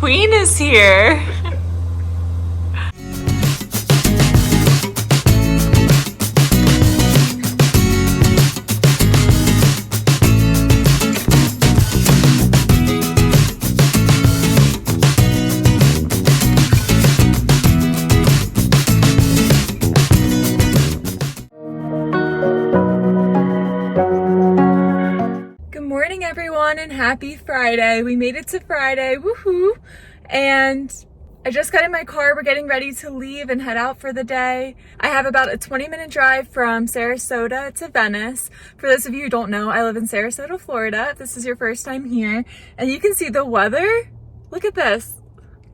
queen is here. Everyone, and happy Friday. We made it to Friday, woohoo! And I just got in my car. We're getting ready to leave and head out for the day. I have about a 20-minute drive from Sarasota to Venice. For those of you who don't know, I live in Sarasota, Florida. If this is your first time here, and you can see the weather. Look at this.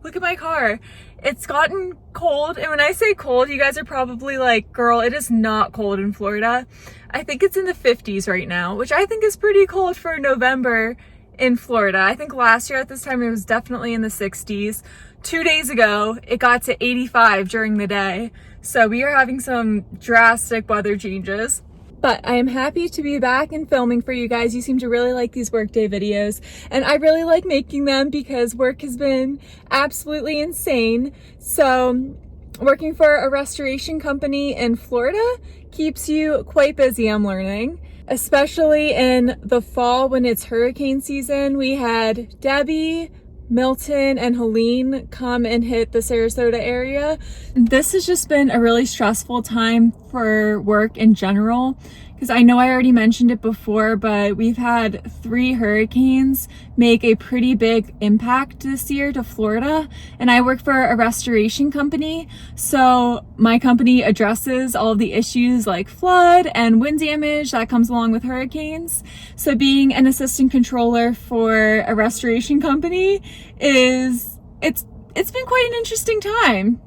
Look at my car. It's gotten cold, and when I say cold, you guys are probably like, girl, it is not cold in Florida. I think it's in the 50s right now, which I think is pretty cold for November in Florida. I think last year at this time it was definitely in the 60s. 2 days ago, it got to 85 during the day. So we are having some drastic weather changes. But I am happy to be back and filming for you guys. You seem to really like these workday videos, and I really like making them because work has been absolutely insane. So working for a restoration company in Florida keeps you quite busy, I'm learning. Especially in the fall when it's hurricane season. We had Debbie, Milton, and Helene come and hit the Sarasota area. This has just been a really stressful time for work in general, because I know I already mentioned it before, but we've had 3 hurricanes make a pretty big impact this year to Florida, and I work for a restoration company, so my company addresses all of the issues like flood and wind damage that comes along with hurricanes. So being an assistant controller for a restoration company it's been quite an interesting time,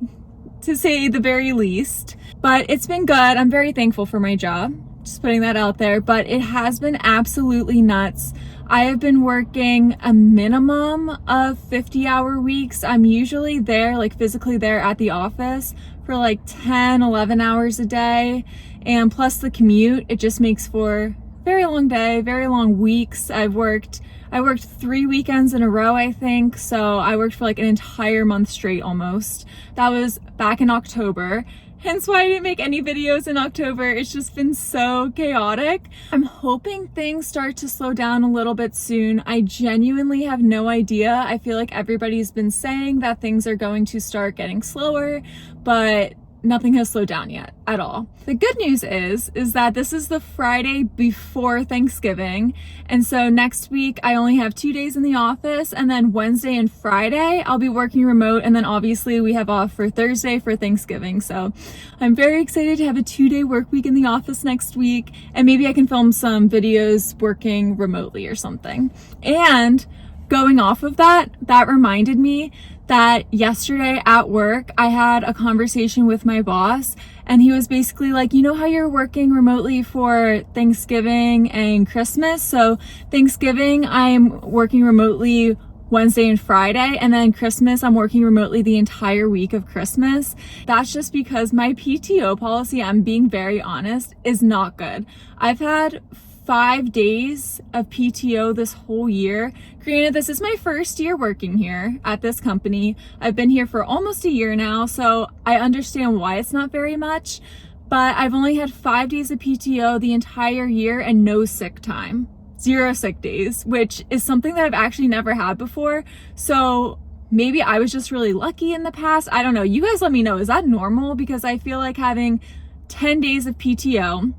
to say the very least, but it's been good. I'm very thankful for my job, just putting that out there, but it has been absolutely nuts. I have been working a minimum of 50-hour weeks. I'm usually there, like physically there at the office for like 10, 11 hours a day, and plus the commute, it just makes for a very long day, very long weeks. I worked 3 weekends in a row, I think. So I worked for like an entire month straight almost. That was back in October. Hence why I didn't make any videos in October. It's just been so chaotic. I'm hoping things start to slow down a little bit soon. I genuinely have no idea. I feel like everybody's been saying that things are going to start getting slower, but nothing has slowed down yet at all. The good news is that this is the Friday before Thanksgiving, and so next week I only have 2 days in the office, and then Wednesday and Friday I'll be working remote, and then obviously we have off for Thursday for Thanksgiving. So I'm very excited to have a 2-day work week in the office next week, and maybe I can film some videos working remotely or something. And going off of that reminded me that yesterday at work, I had a conversation with my boss, and he was basically like, you know how you're working remotely for Thanksgiving and Christmas? So Thanksgiving, I'm working remotely Wednesday and Friday, and then Christmas, I'm working remotely the entire week of Christmas. That's just because my PTO policy, I'm being very honest, is not good. I've had 5 days of PTO this whole year. Granted, this is my first year working here at this company. I've been here for almost a year now, so I understand why it's not very much, but I've only had 5 days of PTO the entire year and no sick time. 0 sick days, which is something that I've actually never had before. So maybe I was just really lucky in the past. I don't know. You guys let me know. Is that normal? Because I feel like having 10 days of PTO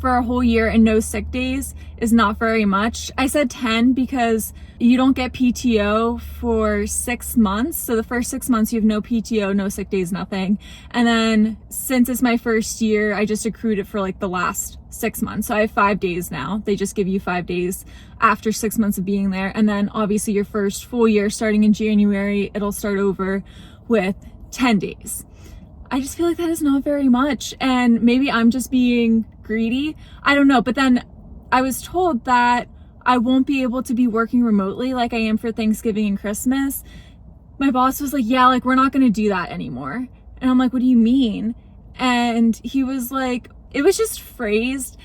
for a whole year and no sick days is not very much. I said 10 because you don't get PTO for 6 months. So the first 6 months you have no PTO, no sick days, nothing. And then since it's my first year, I just accrued it for like the last 6 months. So I have 5 days now. They just give you 5 days after 6 months of being there. And then obviously your first full year starting in January, it'll start over with 10 days. I just feel like that is not very much, and maybe I'm just being greedy. I don't know, but then I was told that I won't be able to be working remotely like I am for Thanksgiving and Christmas. My boss was like, yeah, like we're not going to do that anymore. And I'm like, what do you mean? And he was like, it was just phrased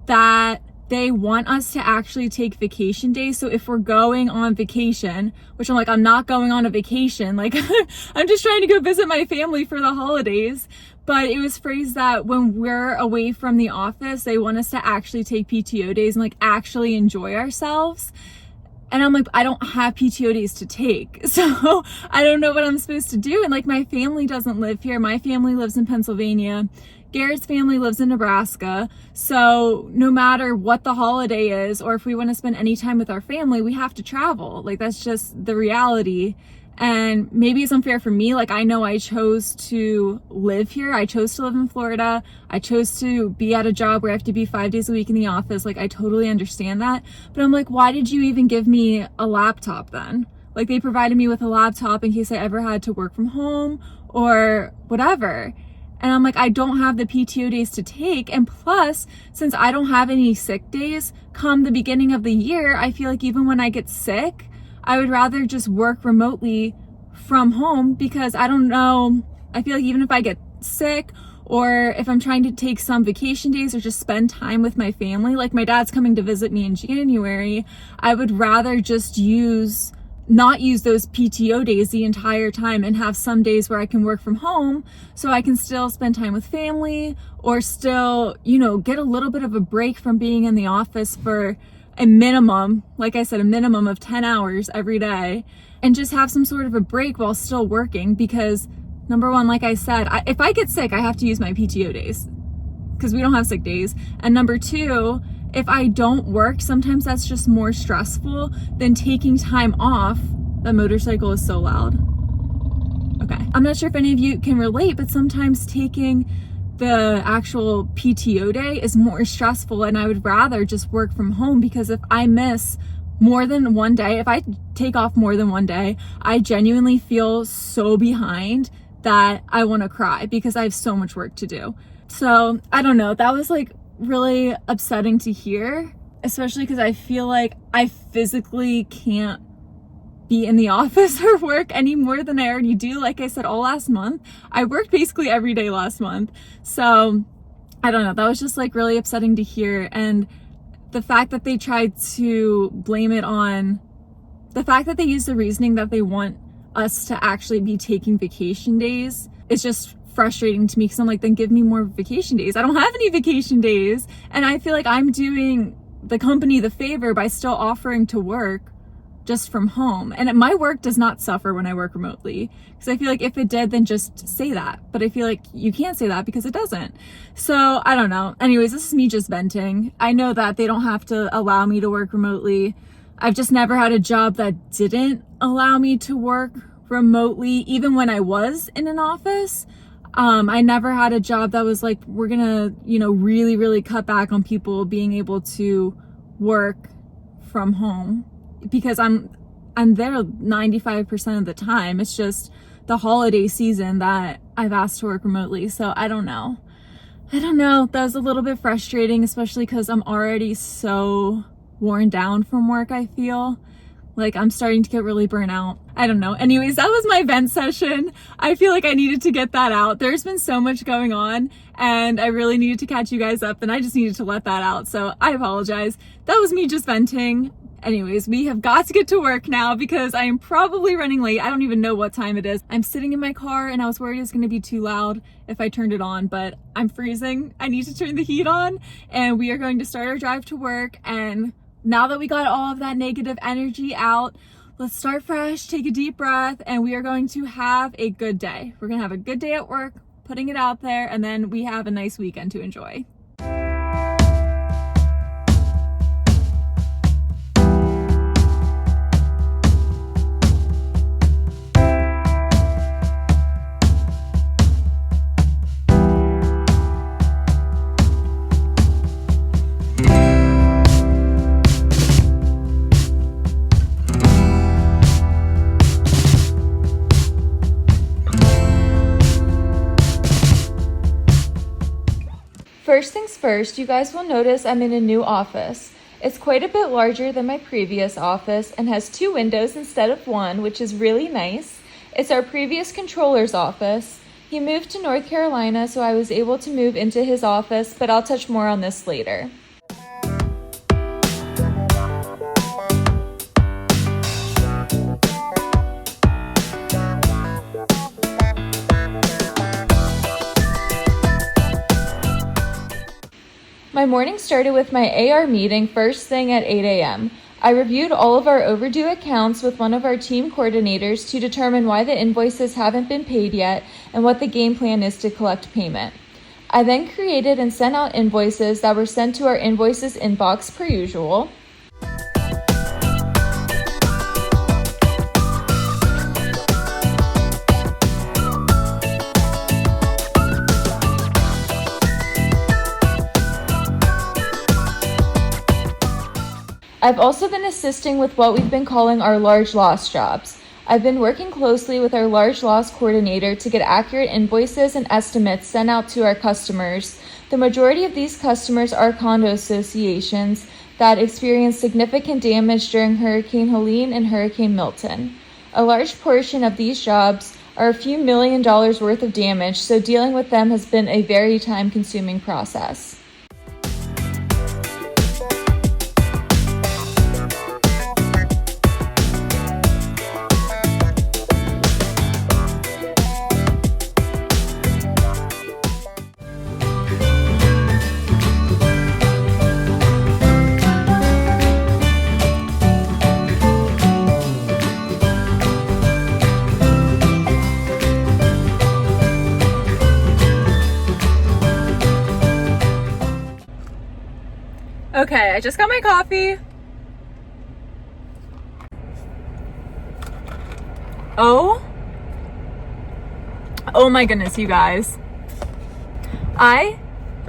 that they want us to actually take vacation days. So if we're going on vacation, which I'm like, I'm not going on a vacation, like I'm just trying to go visit my family for the holidays. But it was phrased that when we're away from the office, they want us to actually take PTO days and like actually enjoy ourselves. And I'm like, I don't have PTO days to take. So I don't know what I'm supposed to do. And like, my family doesn't live here. My family lives in Pennsylvania. Garrett's family lives in Nebraska. So no matter what the holiday is, or if we want to spend any time with our family, we have to travel. Like, that's just the reality. And maybe it's unfair for me. Like, I know I chose to live here. I chose to live in Florida. I chose to be at a job where I have to be 5 days a week in the office. Like, I totally understand that. But I'm like, why did you even give me a laptop then? Like, they provided me with a laptop in case I ever had to work from home or whatever. And I'm like, I don't have the PTO days to take. And plus, since I don't have any sick days, come the beginning of the year, I feel like even when I get sick, I would rather just work remotely from home, because I don't know, I feel like even if I get sick or if I'm trying to take some vacation days or just spend time with my family, like my dad's coming to visit me in January, I would rather just not use those PTO days the entire time and have some days where I can work from home so I can still spend time with family, or still, get a little bit of a break from being in the office for a minimum, like I said, a minimum of 10 hours every day, and just have some sort of a break while still working. Because number one, like I said, if I get sick, I have to use my PTO days because we don't have sick days. And number two, if I don't work, sometimes that's just more stressful than taking time off. The motorcycle is so loud. Okay. I'm not sure if any of you can relate, but sometimes taking the actual PTO day is more stressful, and I would rather just work from home, because if I miss more than one day, if I take off more than one day, I genuinely feel so behind that I want to cry because I have so much work to do. So I don't know, that was like really upsetting to hear, especially because I feel like I physically can't be in the office or work any more than I already do. Like I said, all last month, I worked basically every day last month. So I don't know, that was just like really upsetting to hear. And the fact that they tried to blame it on the fact that they use the reasoning that they want us to actually be taking vacation days is just frustrating to me, because I'm like, then give me more vacation days. I don't have any vacation days. And I feel like I'm doing the company the favor by still offering to work just from home. And my work does not suffer when I work remotely, because I feel like if it did, then just say that. But I feel like you can't say that because it doesn't. So I don't know. Anyways, this is me just venting. I know that they don't have to allow me to work remotely. I've just never had a job that didn't allow me to work remotely, even when I was in an office. I never had a job that was like, we're gonna, really, really cut back on people being able to work from home, because I'm there 95% of the time. It's just the holiday season that I've asked to work remotely. So I don't know. That was a little bit frustrating, especially because I'm already so worn down from work. I feel like I'm starting to get really burnt out. I don't know. Anyways, that was my vent session. I feel like I needed to get that out. There's been so much going on, and I really needed to catch you guys up, and I just needed to let that out. So I apologize. That was me just venting. Anyways, we have got to get to work now because I am probably running late. I don't even know what time it is. I'm sitting in my car, and I was worried it was going to be too loud if I turned it on, but I'm freezing. I need to turn the heat on, and we are going to start our drive to work. And now that we got all of that negative energy out, let's start fresh, take a deep breath, and we are going to have a good day. We're going to have a good day at work, putting it out there, and then we have a nice weekend to enjoy. First things first, you guys will notice I'm in a new office. It's quite a bit larger than my previous office and has 2 windows instead of 1, which is really nice. It's our previous controller's office. He moved to North Carolina, so I was able to move into his office, but I'll touch more on this later. My morning started with my AR meeting first thing at 8 a.m. I reviewed all of our overdue accounts with one of our team coordinators to determine why the invoices haven't been paid yet and what the game plan is to collect payment. I then created and sent out invoices that were sent to our invoices inbox per usual. I've also been assisting with what we've been calling our large loss jobs. I've been working closely with our large loss coordinator to get accurate invoices and estimates sent out to our customers. The majority of these customers are condo associations that experienced significant damage during Hurricane Helene and Hurricane Milton. A large portion of these jobs are a few $1 million worth of damage, so dealing with them has been a very time-consuming process. Okay, I just got my coffee. Oh my goodness, you guys. I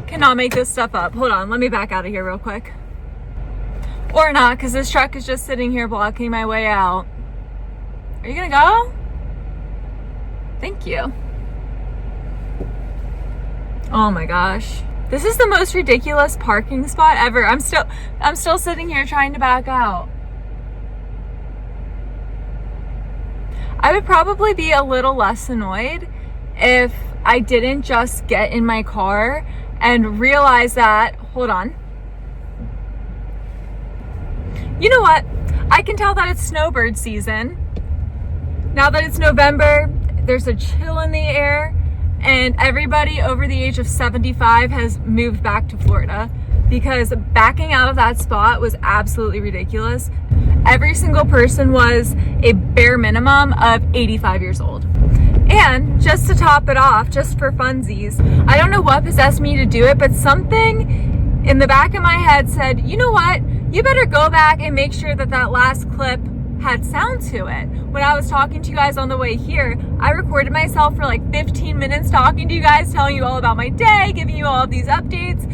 cannot make this stuff up. Hold on, let me back out of here real quick. Or not, because this truck is just sitting here blocking my way out. Are you gonna go? Thank you. Oh my gosh. This is the most ridiculous parking spot ever. I'm still sitting here trying to back out. I would probably be a little less annoyed if I didn't just get in my car and realize that, hold on. You know what? I can tell that it's snowbird season. Now that it's November, there's a chill in the air. And everybody over the age of 75 has moved back to Florida because backing out of that spot was absolutely ridiculous. Every single person was a bare minimum of 85 years old. And just to top it off, just for funsies, I don't know what possessed me to do it, but something in the back of my head said, you know what? You better go back and make sure that that last clip had sound to it. When I was talking to you guys on the way here, I recorded myself for like 15 minutes talking to you guys, telling you all about my day, giving you all of these updates.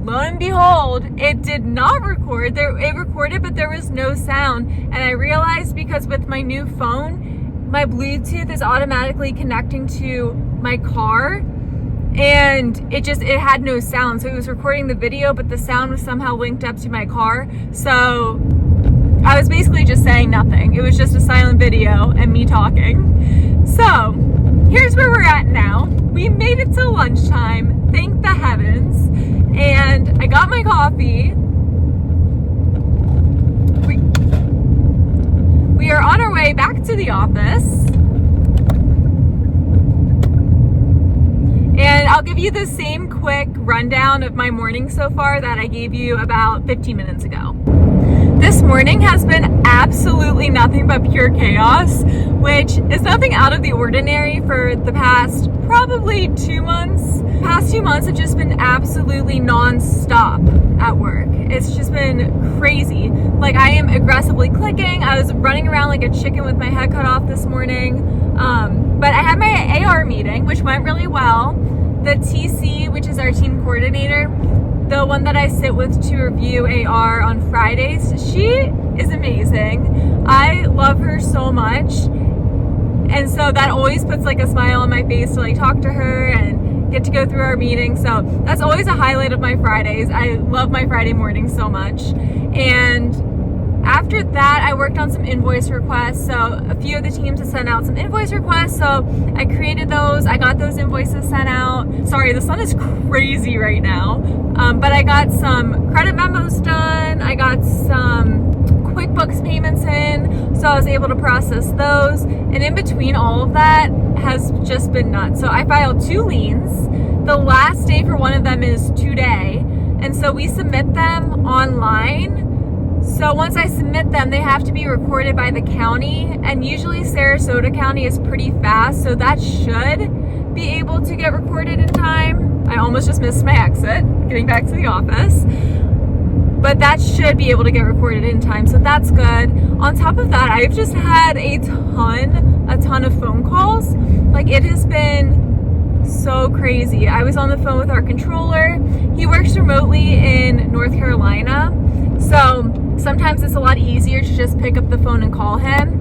Lo and behold, it did not record. It recorded, but there was no sound. And I realized because with my new phone, my Bluetooth is automatically connecting to my car, and it had no sound. So it was recording the video, but the sound was somehow linked up to my car. So I was basically just saying nothing. It was just a silent video and me talking. So here's where we're at now. We made it to lunchtime, thank the heavens. And I got my coffee. We are on our way back to the office. And I'll give you the same quick rundown of my morning so far that I gave you about 15 minutes ago. This morning has been absolutely nothing but pure chaos, which is nothing out of the ordinary for the past probably 2 months. The past 2 months have just been absolutely non-stop at work. It's just been crazy. Like, I am aggressively clicking. I was running around like a chicken with my head cut off this morning. But I had my AR meeting, which went really well. The TC, which is our team coordinator, the one that I sit with to review AR on Fridays, she is amazing. I love her so much. And so that always puts like a smile on my face to like talk to her and get to go through our meeting. So that's always a highlight of my Fridays. I love my Friday mornings so much. And after that, I worked on some invoice requests. So a few of the teams have sent out some invoice requests. So I created those. I got those invoices sent out. Sorry, the sun is crazy right now. But I got some credit memos done. I got some QuickBooks payments in. So I was able to process those. And in between all of that has just been nuts. So I filed 2 liens. The last day for one of them is today. And so we submit them online. So once I submit them, they have to be recorded by the county, and usually Sarasota County is pretty fast, so that should be able to get recorded in time. I almost just missed my exit, getting back to the office. But that should be able to get recorded in time, so that's good. On top of that, I've just had a ton of phone calls. Like, it has been so crazy. I was on the phone with our controller. He works remotely in North Carolina, so sometimes it's a lot easier to just pick up the phone and call him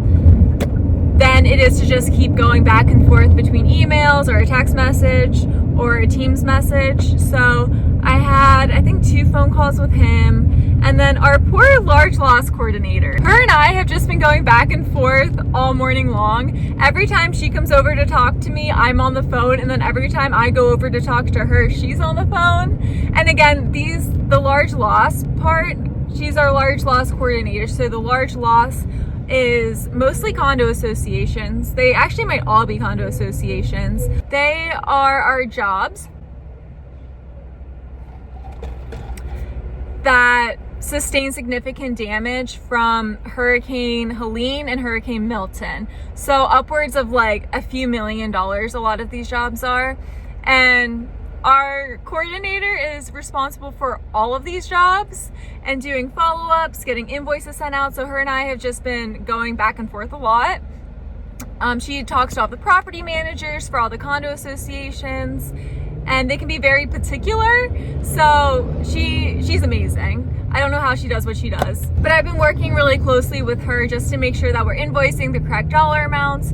than it is to just keep going back and forth between emails or a text message or a Teams message. So I had, I think, 2 phone calls with him. And then our poor large loss coordinator. Her and I have just been going back and forth all morning long. Every time she comes over to talk to me, I'm on the phone. And then every time I go over to talk to her, she's on the phone. And again, the large loss part, she's our large loss coordinator. So the large loss is mostly condo associations. They actually might all be condo associations. They are our jobs that sustain significant damage from Hurricane Helene and Hurricane Milton. So upwards of like a few $1 million, a lot of these jobs are. And our coordinator is responsible for all of these jobs and doing follow-ups, getting invoices sent out. So her and I have just been going back and forth a lot. She talks to all the property managers for all the condo associations, and they can be very particular. So she's amazing. I don't know how she does what she does, but I've been working really closely with her just to make sure that we're invoicing the correct dollar amounts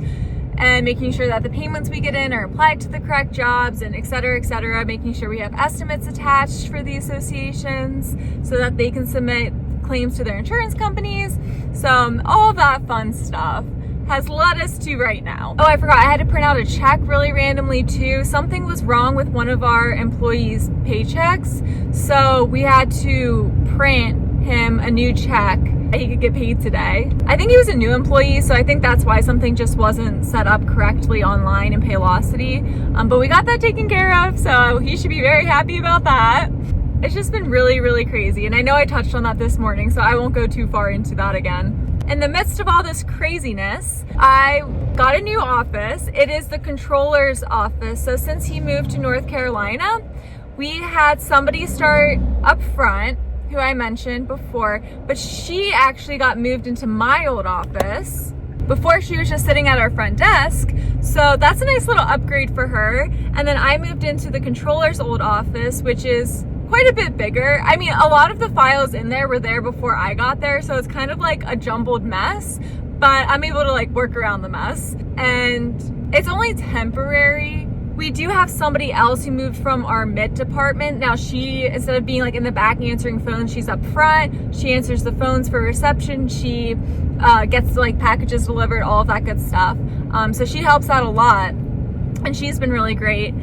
and making sure that the payments we get in are applied to the correct jobs, and et cetera, making sure we have estimates attached for the associations so that they can submit claims to their insurance companies. So all of that fun stuff has led us to right now. Oh, I forgot, I had to print out a check really randomly too. Something was wrong with one of our employees' paychecks, so we had to print him a new check that he could get paid today. I think he was a new employee, so I think that's why something just wasn't set up correctly online in Paylocity. But we got that taken care of, so he should be very happy about that. It's just been really, really crazy, and I know I touched on that this morning, so I won't go too far into that again. In the midst of all this craziness, I got a new office. It is the controller's office. So since he moved to North Carolina, we had somebody start up front, who I mentioned before, but she actually got moved into my old office. Before, she was just sitting at our front desk. So that's a nice little upgrade for her. And then I moved into the controller's old office, which is quite a bit bigger. I mean, a lot of the files in there were there before I got there, so it's kind of like a jumbled mess, but I'm able to like work around the mess. And it's only temporary. We do have somebody else who moved from our mid department. Now she, instead of being like in the back answering phones, she's up front. She answers the phones for reception. She gets like packages delivered, all of that good stuff. So she helps out a lot, and she's been really great.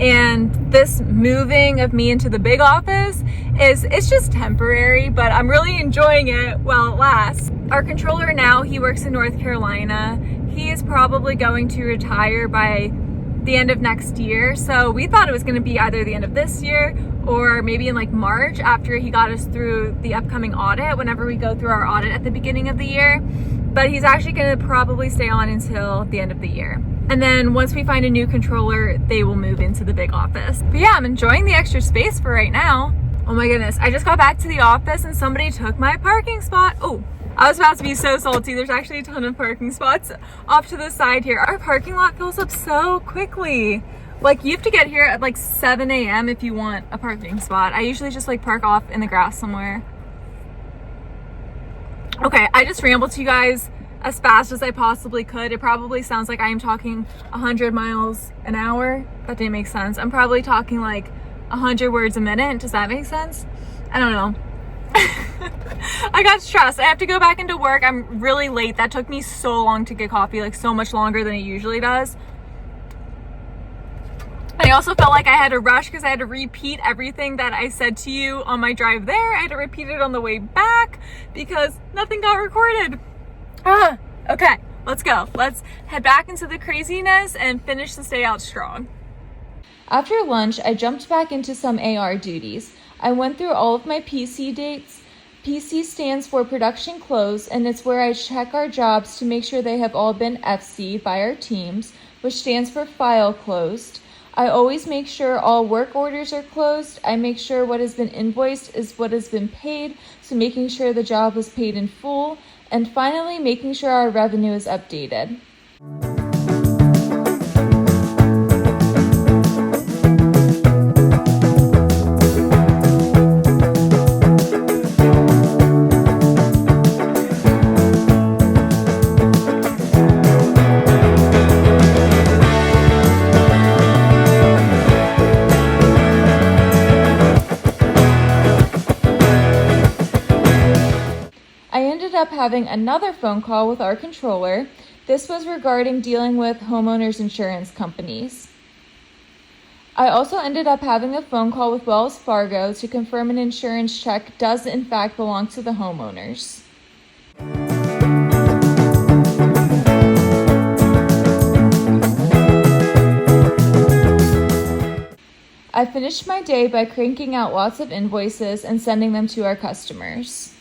And this moving of me into the big office it's just temporary, but I'm really enjoying it while it lasts. Our controller now, he works in North Carolina. He is probably going to retire by the end of next year. So we thought it was going to be either the end of this year or maybe in like March, after he got us through the upcoming audit, whenever we go through our audit at the beginning of the year. But he's actually going to probably stay on until the end of the year. And then once we find a new controller, they will move into the big office. But yeah, I'm enjoying the extra space for right now. Oh my goodness, I just got back to the office and somebody took my parking spot. Oh, I was about to be so salty. There's actually a ton of parking spots off to the side here. Our parking lot fills up so quickly. Like, you have to get here at like 7 a.m. if you want a parking spot. I usually just like park off in the grass somewhere. Okay, I just rambled to you guys as fast as I possibly could. It probably sounds like I am talking 100 miles an hour. That didn't make sense. I'm probably talking like 100 words a minute. Does that make sense? I don't know. I got stressed. I have to go back into work. I'm really late. That took me so long to get coffee, like so much longer than it usually does. I also felt like I had to rush because I had to repeat everything that I said to you on my drive there. I had to repeat it on the way back because nothing got recorded. Okay, let's go. Let's head back into the craziness and finish this day out strong. After lunch, I jumped back into some AR duties. I went through all of my PC dates. PC stands for production close, and it's where I check our jobs to make sure they have all been FC'd by our teams, which stands for file closed. I always make sure all work orders are closed. I make sure what has been invoiced is what has been paid, so making sure the job was paid in full. And finally, making sure our revenue is updated. I ended up having another phone call with our controller. This was regarding dealing with homeowners insurance companies. I also ended up having a phone call with Wells Fargo to confirm an insurance check does in fact belong to the homeowners. I finished my day by cranking out lots of invoices and sending them to our customers.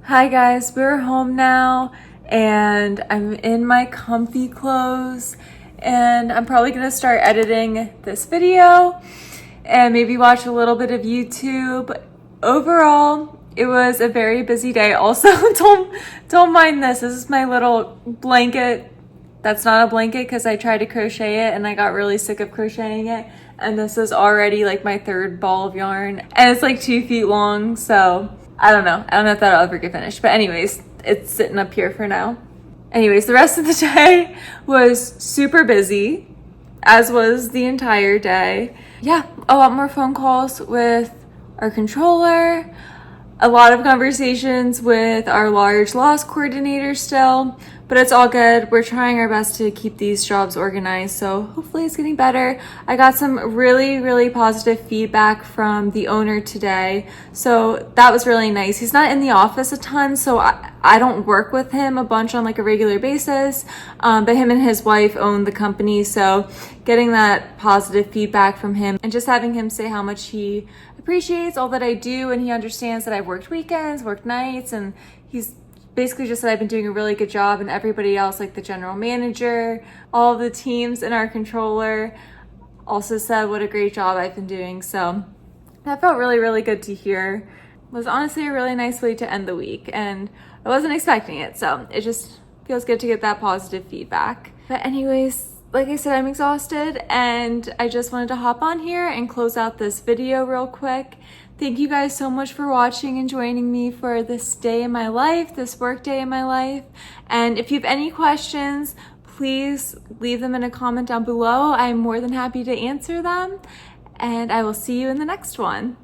Hi guys, we're home now and I'm in my comfy clothes and I'm probably gonna start editing this video and maybe watch a little bit of YouTube. Overall, it was a very busy day. Also, don't mind this. This is my little blanket. That's not a blanket because I tried to crochet it and I got really sick of crocheting it. And this is already like my third ball of yarn and it's like 2 feet long, so I don't know if that'll ever get finished, but anyways, it's sitting up here for now. Anyways, the rest of the day was super busy, as was the entire day. Yeah, a lot more phone calls with our controller, a lot of conversations with our large loss coordinator still, but it's all good. We're trying our best to keep these jobs organized, so hopefully it's getting better. I got some really positive feedback from the owner today, so that was really nice. He's not in the office a ton, so I don't work with him a bunch on like a regular basis, but him and his wife own the company, so getting that positive feedback from him and just having him say how much he appreciates all that I do, and he understands that I've worked weekends, worked nights, and he's basically just said I've been doing a really good job, and everybody else, like the general manager, all the teams and our controller also said what a great job I've been doing. So that felt really good to hear. It was honestly a really nice way to end the week, and I wasn't expecting it, so it just feels good to get that positive feedback. But anyways, like I said, I'm exhausted and I just wanted to hop on here and close out this video real quick. Thank you guys so much for watching and joining me for this day in my life, this work day in my life. And if you have any questions, please leave them in a comment down below. I'm more than happy to answer them. And I will see you in the next one.